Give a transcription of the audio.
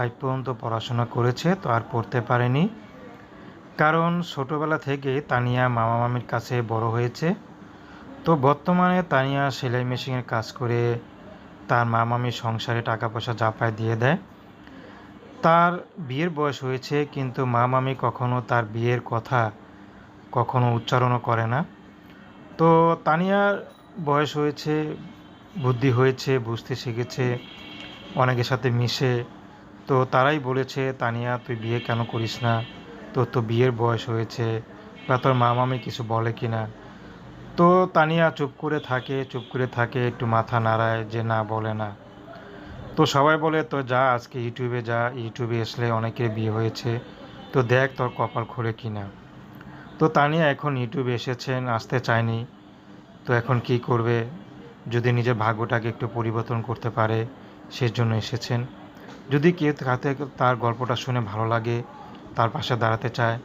5 পর্যন্ত পড়াশোনা করেছে, তো আর পড়তে পারেনি। কারণ ছোটোবেলা থেকেই তানিয়া মামা মামির কাছে বড় হয়েছে। তো বর্তমানে তানিয়া সেলাই মেশিনের কাজ করে তার মা মামির সংসারে টাকা পয়সা চাপায় দিয়ে দেয়। তার বিয়ের বয়স হয়েছে, কিন্তু মা মামি কখনো তার বিয়ের কথা কখনো উচ্চারণও করে না। তো তানিয়ার বয়স হয়েছে, বুদ্ধি হয়েছে, বুঝতে শিখেছে, অনেকের সাথে মিশে। তো তারাই বলেছে, তানিয়া তুই বিয়ে কেন করিস না, তোর তো বিয়ের বয়স হয়েছে, বা তোর মা মামি কিছু বলে কি না। তো তানিয়া চুপ করে থাকে, চুপ করে থাকে, একটু মাথা নাড়ায় যে না, বলে না। তো সবাই বলে তো যা আজকে ইউটিউবে যা, ইউটিউবে আসলে অনেকের বিয়ে হয়েছে, তো দেখ তোর কপাল খোলে কি না। তো তানিয়া এখন ইউটিউবে এসেছেন, আসতে চায়নি। তো এখন কি করবে, যদি নিজের ভাগ্যটাকে একটু পরিবর্তন করতে পারে সেজন্য এসেছেন। যদি কেউ তাতে তার গল্পটা শুনে ভালো লাগে, তার পাশে দাঁড়াতে চায়,